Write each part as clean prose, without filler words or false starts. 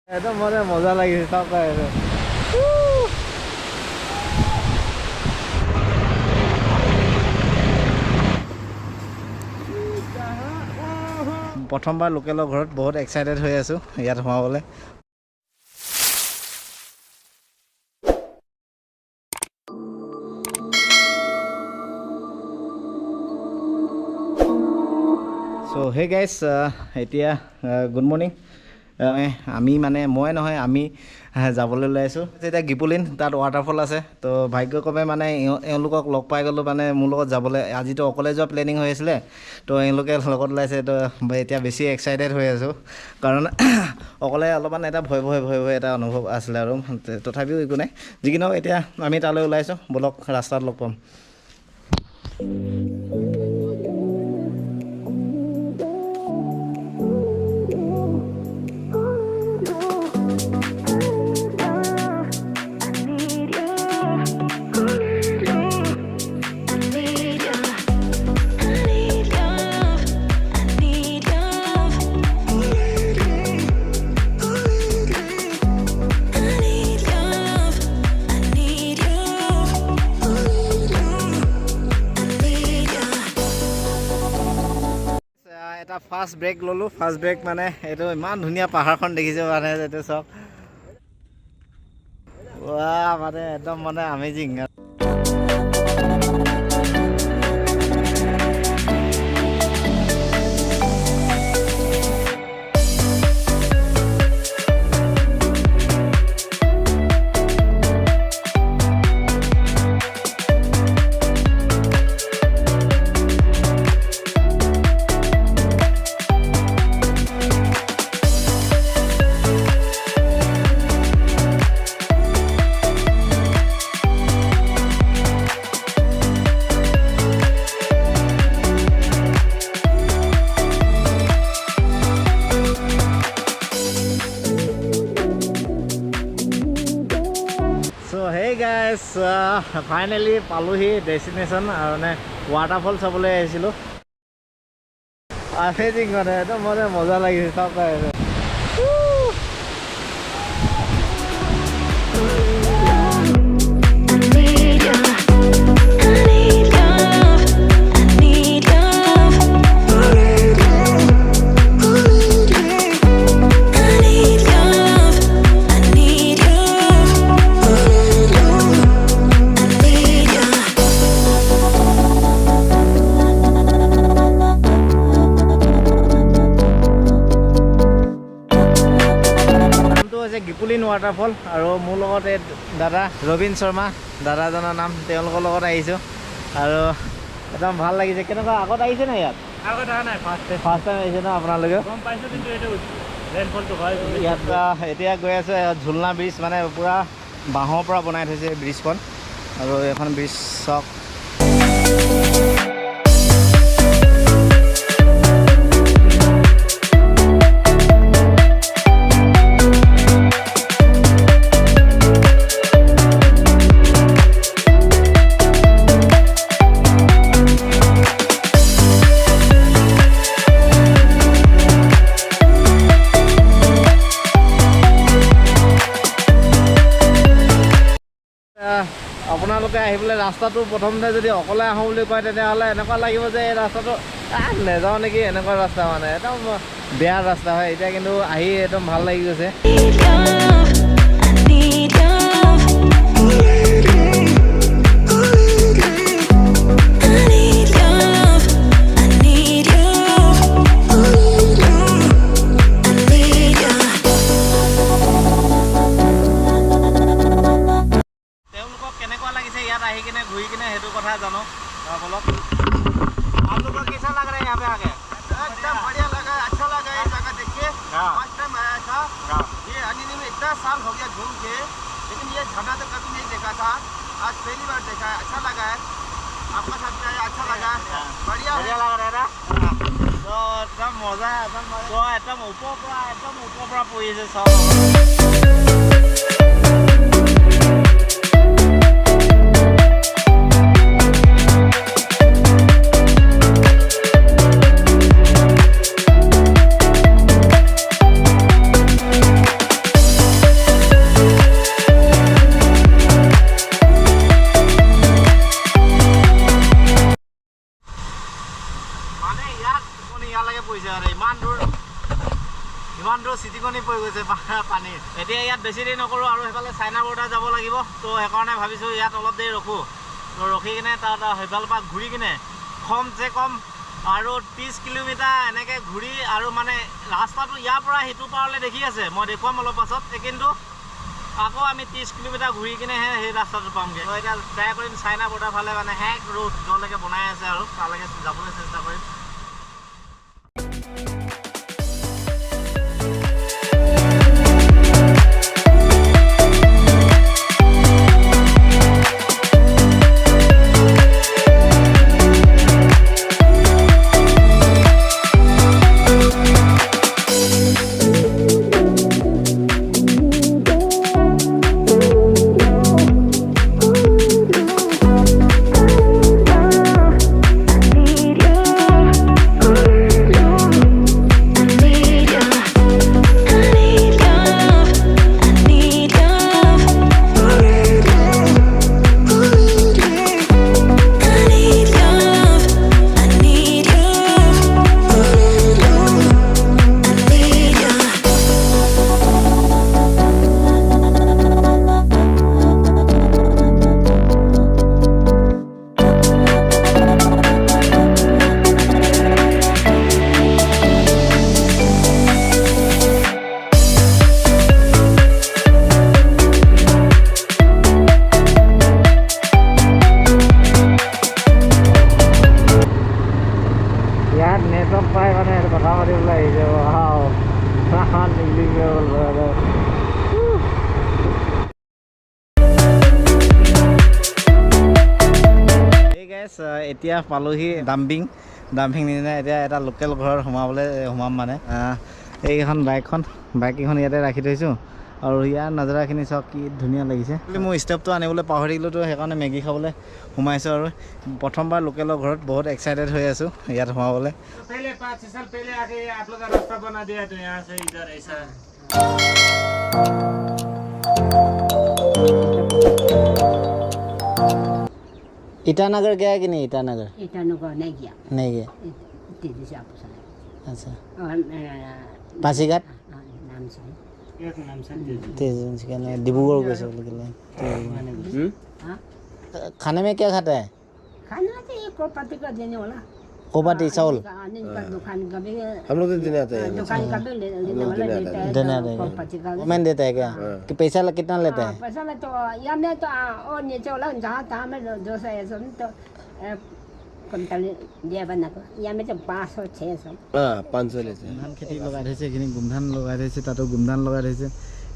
একদম মানে মজা লাগিছে সব পাই প্ৰথমবাৰ লোকেলৰ ঘৰত বহুত এক্সাইটেড হৈ আছো ইয়াত সোমাবলৈ সো হে গাইজ এতিয়া গুড মৰ্নিং আমি মানে মই নহয় আমি যাবলৈ লৈ আছোঁ এতিয়া গিপুলিন তাত ৱাটাৰফল আছে তো ভাগ্যক্ৰমে মানে এওঁলোকক লগ পাই গ'লোঁ মানে মোৰ লগত যাবলৈ আজিতো অকলে যোৱা প্লেনিং হৈ আছিলে তো এওঁলোকে লগত ওলাইছে তো এতিয়া বেছি এক্সাইটেড হৈ আছোঁ কাৰণ অকলে অলপমান এটা ভয় এটা অনুভৱ আছিলে আৰু তথাপিও একো নাই যি কি নহওক এতিয়া আমি তালৈ ওলাইছোঁ বলক ৰাস্তাত লগ পাম এটা ফাৰ্ষ্ট ব্ৰেক ল'লোঁ ফাৰ্ষ্ট ব্ৰেক মানে এইটো ইমান ধুনীয়া পাহাৰখন দেখিছোঁ মানে এইটো চব মানে একদম মানে আমেজিং ফাইনেলি পালোহি ডেষ্টিনেশ্যন মানে ৱাটাৰফল চাবলৈ আহিছিলোঁ আমেজিং মানে একদম মানে মজা লাগিছে চব পাই গিপুলিন ৱাটাৰফল আৰু মোৰ লগত এই দাদা ৰবীন শৰ্মা দাদাজনৰ নাম তেওঁলোকৰ লগত আহিছোঁ আৰু একদম ভাল লাগিছে কেনেকুৱা আগত আহিছে নাই ইয়াত ফাৰ্ষ্ট টাইম আহিছে ন আপোনালোকে ইয়াত এতিয়া গৈ আছে ঝুলনা ব্ৰিজ মানে পূৰা বাঁহৰ পৰা বনাই থৈছে ব্ৰিজখন আৰু এখন ব্ৰিজ চাওক আপোনালোকে আহিবলৈ ৰাস্তাটো প্ৰথমতে যদি অকলে আহোঁ বুলি কয় তেতিয়াহ'লে এনেকুৱা লাগিব যে এই ৰাস্তাটো নেযাওঁ নেকি এনেকুৱা ৰাস্তা মানে একদম বেয়া ৰাস্তা হয় এতিয়া কিন্তু আহি একদম ভাল লাগি গৈছে आही किने घूरी किने हेतु कथा जानो बोलो आप लोगों को कैसा लग रहा है यहाँ पे आके एकदम बढ़िया लगा अच्छा लगा ये जगह देख के फर्स्ट टाइम आया था ये अनिनी में इतना साल हो गया घूम के लेकिन ये झरना तो कभी नहीं देखा था आज पहली बार देखा है अच्छा लगा है आपका साथ आया अच्छा लगा बढ़िया लग रहा है ना तो एकदम मजा है एकदम ऊपर पूरा पड़ी है सब গৈছে পানী এতিয়া ইয়াত বেছি দেৰি নকৰোঁ আৰু সেইফালে চাইনা বৰ্ডাৰ যাব লাগিব তো সেইকাৰণে ভাবিছোঁ ইয়াত অলপ দেৰি ৰখোঁ তো ৰখি কিনে তাত সেইফালৰ পৰা ঘূৰি কিনে কমচে কম আৰু 30 কিলোমিটাৰ এনেকৈ ঘূৰি আৰু মানে ৰাস্তাটো ইয়াৰ পৰা সিটো পাৰলৈ দেখি আছে মই দেখুৱাম অলপ পাছত কিন্তু আকৌ আমি 30 কিলোমিটাৰ ঘূৰি কিনেহে সেই ৰাস্তাটো পামগৈ তো এতিয়া ট্ৰাই কৰিম চাইনা বৰ্ডাৰ ফালে মানে হেক ৰোড যলৈকে বনাই আছে আৰু তালৈকে যাবলৈ চেষ্টা কৰিম এতিয়া পালোহি ডাম্পিং নিচিনা এতিয়া এটা লোকেল ঘৰত সোমাম মানে এইখন বাইককেইখন ইয়াতে ৰাখি থৈছোঁ আৰু ইয়াৰ নাজাৰাখিনি চাওক কি ধুনীয়া লাগিছে মোৰ ষ্টেপটো আনিবলৈ পাহৰি গ'লোতো সেইকাৰণে মেগী খাবলৈ সোমাইছোঁ আৰু প্ৰথমবাৰ লোকেলৰ ঘৰত বহুত এক্সাইটেড হৈ আছোঁ ইয়াত সোমাবলৈ ईटानगर गया कि नहीं ईटानगर नहीं गया अच्छा पासीघाट डिब्रूगढ़ गए खाने में क्या खाता है खाना तो ये कोपाती का देने वाला कोपाती चावल दुकान का भी हम लोग तो देने आते हैं दुकान का भी देने वाला देना मैंने देता है क्या कि पैसा कितना लेता है पैसा में तो या में तो और ये चला जहाँ तहाँ में जो से सब तो कंटल दिया बना को या में तो 500 600 हाँ 500 लेते हैं ধান খেতি লগাই থৈছে এইখিনি গুমধান লগাই থৈছে তাতো গুমধান লগাই থৈছে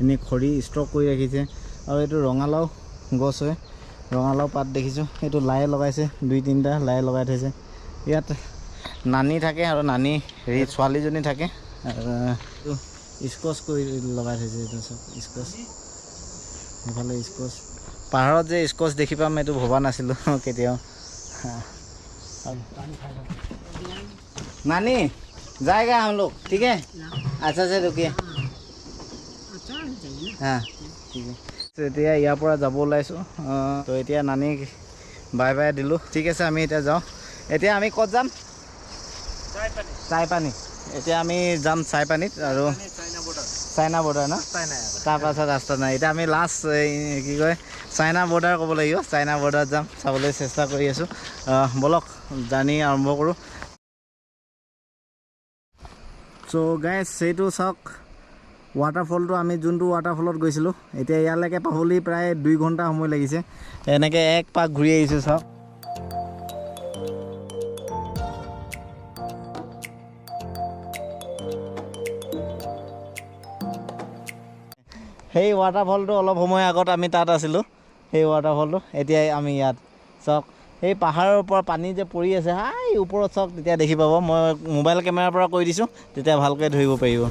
এনেই খৰি ষ্টক কৰি ৰাখিছে আৰু এইটো ৰঙালাও গছ হয় ৰঙালাও পাত দেখিছোঁ এইটো লাই লগাইছে 2-3টা লাই লগাই থৈছে ইয়াত নানি থাকে আৰু নানি হেৰি ছোৱালীজনী থাকে স্কচ কৰি লগাই থৈছে এইটো চব স্কচ এইফালে স্কচ পাহাৰত যে স্কচ দেখি পাম এইটো ভবা নাছিলোঁ কেতিয়াও नानी जाएगा हम लोग ठीक है अच्छा से रुकिए हाँ ठीक है এতিয়া ইয়াৰ পৰা যাব ওলাইছোঁ তো এতিয়া নানীক বাই বাই দিলোঁ ঠিক আছে আমি এতিয়া যাওঁ এতিয়া আমি ক'ত যাম চাইপানী এতিয়া আমি যাম চাইপানীত আৰু চাইনা বৰ্ডাৰ ন তাৰপাছত ৰাস্তা নাই এতিয়া আমি লাষ্ট কি কয় চাইনা বৰ্ডাৰ ক'ব লাগিব চাইনা বৰ্ডাৰত যাম চাবলৈ চেষ্টা কৰি আছোঁ বলক জাৰ্ণি আৰম্ভ কৰোঁ চ' গাইজ সেইটো চাওক ৱাটাৰফলটো আমি যোনটো ৱাটাৰফলত গৈছিলোঁ এতিয়া ইয়ালৈকে পাবলৈ প্ৰায় 2 ঘণ্টা সময় লাগিছে এনেকৈ এক পাক ঘূৰি আহিছোঁ চাওক সেই ৱাটাৰফলটো অলপ সময় আগত আমি তাত আছিলোঁ সেই ৱাটাৰফলটো এতিয়া আমি ইয়াত চাওক এই পাহাৰৰ পৰা পানী যে পৰি আছে হাই ওপৰত চাওক তেতিয়া দেখি পাব মই মোবাইল কেমেৰাৰ পৰা কৈ দিছোঁ তেতিয়া ভালকৈ ধৰিব পাৰিব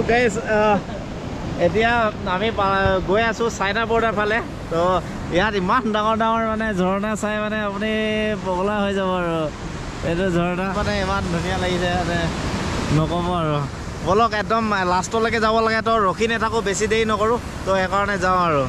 গাইজ এতিয়া আমি গৈ আছোঁ চাইনা বৰ্ডাৰ ফালে। তো ইয়াত ইমান ডাঙৰ ডাঙৰ মানে ঝৰ্ণা চাই মানে আপুনি পগলা হৈ যাব আৰু। এইটো ঝৰ্ণা মানে ইমান ধুনীয়া লাগিছে মানে নক'ব আৰু। বলক একদম লাষ্টলৈকে যাব লাগে, তো ৰখি নাথাকোঁ, বেছি দেৰি নকৰোঁ, তো সেইকাৰণে যাওঁ আৰু।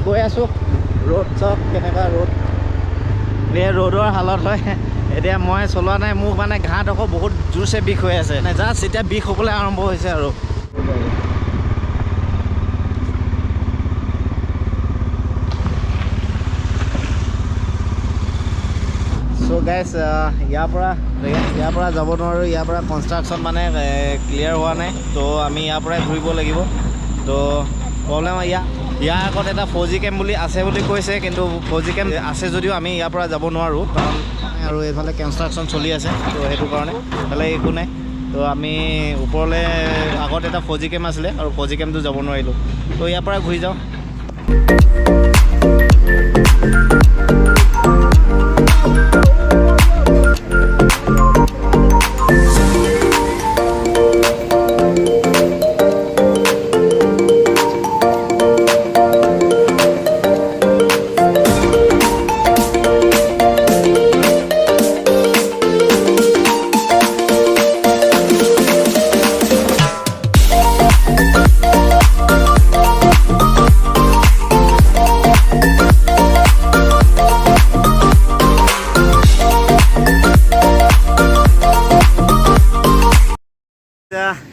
গৈ আছোঁ, ৰ'দ চাওক কেনেকুৱা ৰ'দ। এই ৰ'দৰ হালত হয় এতিয়া মই চলোৱা নাই, মোৰ মানে ঘাঁডোখৰ বহুত জোৰছে বিষ হৈ আছে, জাষ্ট এতিয়া বিষ হ'বলৈ আৰম্ভ হৈছে আৰু। চ' গাইজ ইয়াৰ পৰা যাব নোৱাৰোঁ, ইয়াৰ পৰা কনষ্ট্ৰাকশ্যন মানে ক্লিয়াৰ হোৱা নাই, তো আমি ইয়াৰ পৰাই ঘূৰিব লাগিব। তো প্ৰব্লেম ইয়াৰ আগত এটা 4G কেম্প বুলি আছে বুলি কৈছে, কিন্তু 4G কেম্প আছে যদিও আমি ইয়াৰ পৰা যাব নোৱাৰোঁ, কাৰণ আৰু এইফালে কনষ্ট্ৰাকশ্যন চলি আছে, তো সেইটো কাৰণে এইফালে একো নাই। তো আমি ওপৰলৈ আগত এটা 4G কেম্প আছিলে আৰু 4G কেম্পটো যাব নোৱাৰিলোঁ, তো ইয়াৰ পৰা ঘূৰি যাওঁ।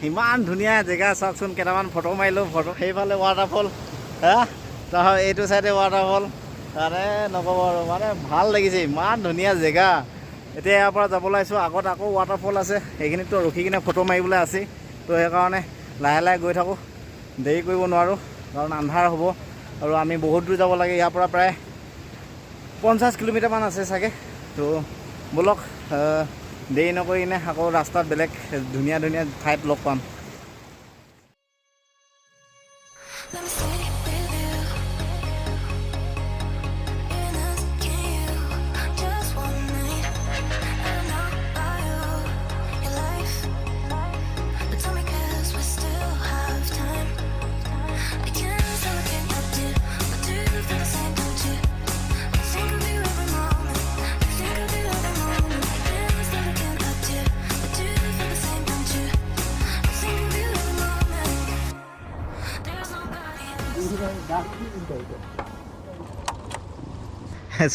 ইমান ধুনীয়া জেগা চাওকচোন, কেইটামান ফটো মাৰিলোঁ। সেইফালে ৱাটাৰফল, এইটো চাইডে ৱাটাৰফল, তাৰে নক'ব আৰু, মানে ভাল লাগিছে, ইমান ধুনীয়া জেগা। এতিয়া ইয়াৰ পৰা যাব লাগিছোঁ, আগত আকৌ ৱাটাৰফল আছে, সেইখিনিতো ৰখি কিনে ফটো মাৰিবলৈ আছেই। তো সেইকাৰণে লাহে লাহে গৈ থাকোঁ, দেৰি কৰিব নোৱাৰোঁ, কাৰণ আন্ধাৰ হ'ব আৰু আমি বহুত দূৰ যাব লাগে। ইয়াৰ পৰা প্ৰায় 50 কিলোমিটাৰমান আছে চাগে। তো ব'লক দেৰি নকৰি কিনে আকৌ ৰাস্তাত বেলেগ ধুনীয়া ধুনীয়া ঠাইত লগ পাম।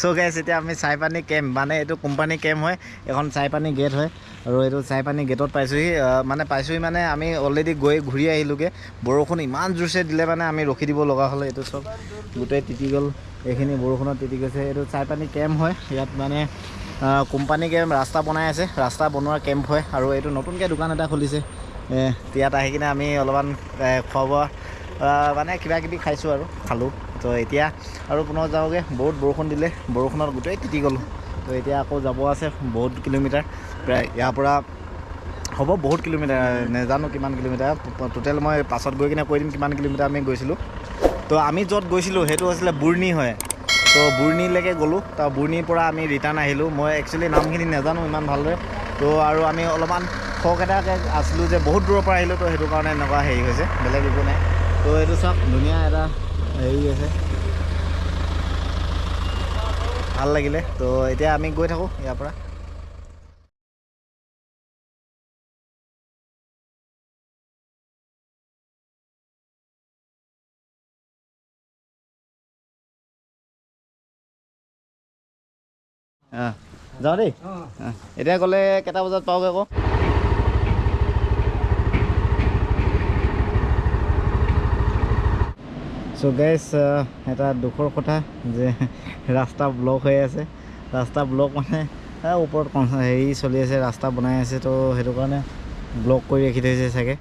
চ' গাইছ, এতিয়া আমি চাইপানী কেম্প, মানে এইটো কোম্পানী কেম্প হয়, এখন চাইপানী গেট হয়, আৰু এইটো চাইপানী গেটত পাইছোঁহি মানে আমি অলৰেডি গৈ ঘূৰি আহিলোঁগৈ। বৰষুণ ইমান জোৰছে দিলে মানে আমি ৰখি দিব লগা হ'লে, এইটো চব গোটেই তিতি গ'ল, এইখিনি বৰষুণত তিতি গৈছে। এইটো চাইপানী কেম্প হয়, ইয়াত মানে কোম্পানী কেম্প, ৰাস্তা বনাই আছে, ৰাস্তা বনোৱাৰ কেম্প হয়, আৰু এইটো নতুনকৈ দোকান এটা খুলিছে। ইয়াত আহি কিনে আমি অলপমান খোৱা বোৱা মানে কিবা কিবি খাইছোঁ আৰু খালোঁ। তো এতিয়া আৰু পুনৰ যাওঁগৈ, বহুত বৰষুণ দিলে, বৰষুণত গোটেই তিতি গ'লোঁ। তো এতিয়া আকৌ যাব আছে বহুত কিলোমিটাৰ, প্ৰায় ইয়াৰ পৰা হ'ব বহুত কিলোমিটাৰ, নাজানো কিমান কিলোমিটাৰ টোটেল, মই পাছত গৈ কিনে কৈ দিম কিমান কিলোমিটাৰ আমি গৈছিলোঁ। তো আমি য'ত গৈছিলোঁ সেইটো আছিলে বুৰ্ণি হয়, তো বুৰ্ণিলৈকে গ'লোঁ, তো বুৰ্ণিৰ পৰা আমি ৰিটাৰ্ণ আহিলোঁ। মই একচুৱেলি নামখিনি নাজানো ইমান ভালদৰে, তো আৰু আমি অলপমান খক এটাকৈ আছিলোঁ যে বহুত দূৰৰ পৰা আহিলোঁ, তো সেইটো কাৰণে এনেকুৱা হেৰি হৈছে, বেলেগ একো নাই। তো এইটো চাওক, ধুনীয়া এটা হেৰি আছে, ভাল লাগিলে। তো এতিয়া আমি গৈ থাকোঁ ইয়াৰ পৰা। যাওঁ দেই, এতিয়া গ'লে কেইটা বজাত পাওঁগৈ আকৌ? চ' গাইজ, এটা দুখৰ কথা যে ৰাস্তা ব্লক হৈ আছে। ৰাস্তা ব্লক মানে ওপৰত হেৰি চলি আছে, ৰাস্তা বনাই আছে, তো সেইটো কাৰণে ব্লক কৰি ৰাখি থৈছে চাগে।